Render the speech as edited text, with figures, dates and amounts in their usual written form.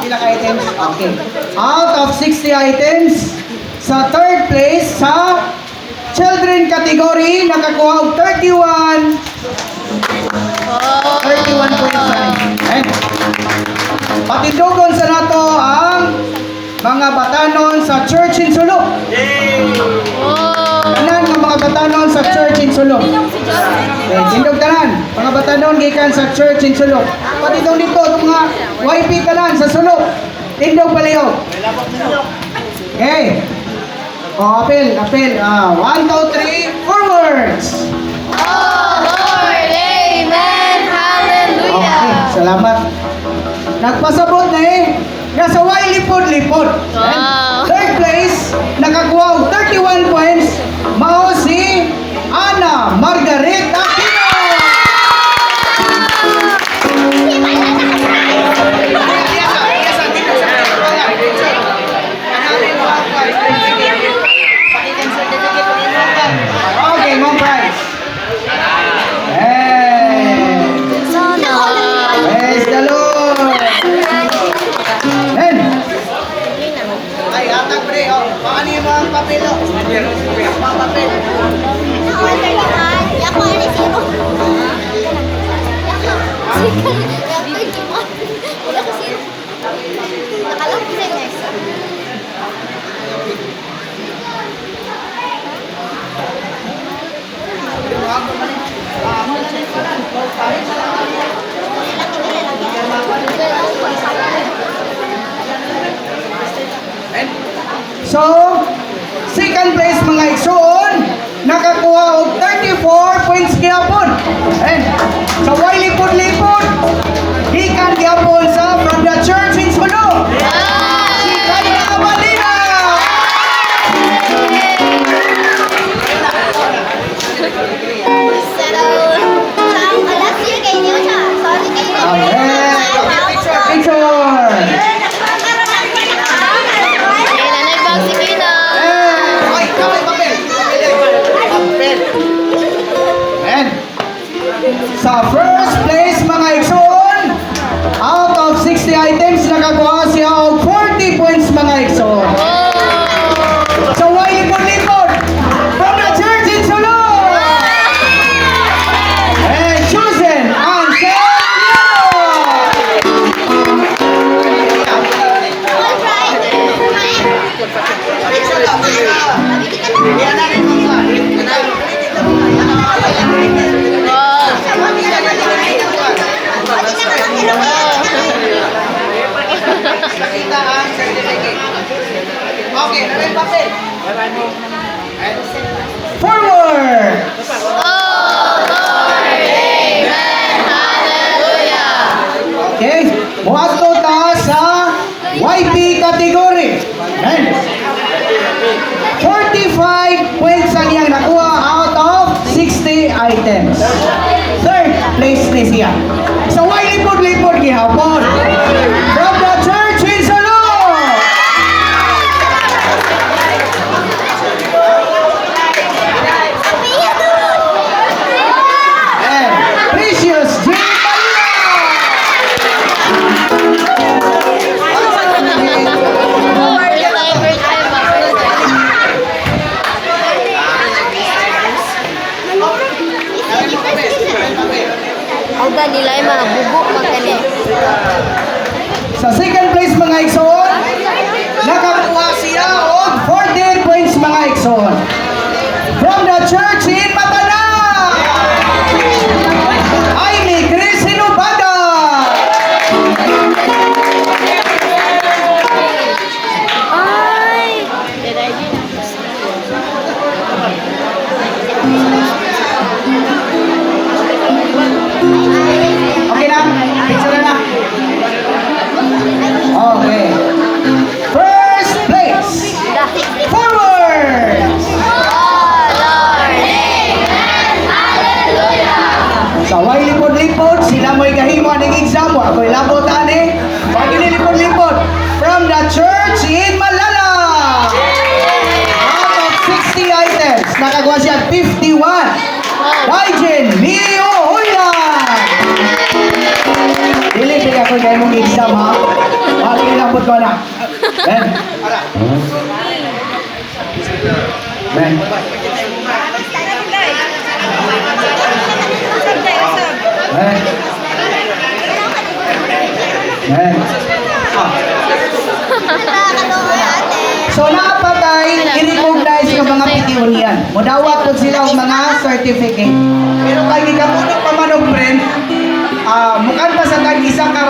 Ilang items? Okay. Out of 60 items, sa third place, sa children category, nakakuha og 31. 31.5. Ayan. Patindugon sa nato ang mga batanon sa Church in Sulok. Tanan ng mga batanon sa Church in Sulok. Okay, tindog tanan. Mga batanon gikan sa Church in Sulok. Patindog dito itong mga YP tanan sa Sulok. Tindog palihog. Okay. O, apel. 1, 2, 3, forwards! Oh Lord, Amen, Hallelujah. Okay, salamat. Nagpasabot na nasa Y lipod-lipod. Wow. Third place, nakakuha og 31 points, mao si Ana Margaret Aquino. Okay, mo prize. Hey! Praise the Lord! Then, ay, atag pre, paano yung mga papel, mga papel. So, second place mga igsoon, nakakuha og 34 points gyapon. And sa Y lipod-lipod, gikan gyapon sa from the Church in Sulok. Si Kaya Abalina. Picture. Ay, kamay papel. Papel. And sa first place mga igsoon, out of 60 items, nakakuha siya og 40 points mga igsoon. Sa Y lipod-lipod, from the Church in Sulok. And chosen ang okay, narin papel. Forward! Okay, muadto ta sa YP category. And 45 points ang iyang nakuha out of 60 items. Third place ni siya. Sa Y lipod-lipod gihapon. From the Church in Sulok. And Precious J. Nila ay mga bubuk magkani. Sa second place mga igsoon, nakakuha siya og 14 points mga igsoon. From the Church in Matana, Amy Chris Hinubada. Ay! Okay na? Picture na. Okay. First place. Forward! Sa way lipod-lipod, sila mo'y gahimo ng exam. Ako'y labot ani. Pag lipod-lipod, from the Church in Malala. Out of 60 items, nakagawa siya 51. Daijen Mio Huyan. Dili, pili ako kayo mong exam ha. Balik ilang po na. Ben. Ben. Ben. Ben. So napatay, i-recognize ng mga pitiunian. Mudawat po sila ang mga certificate. Pero kay gikamuno pa man og friend, mukan pa sa tag isa ka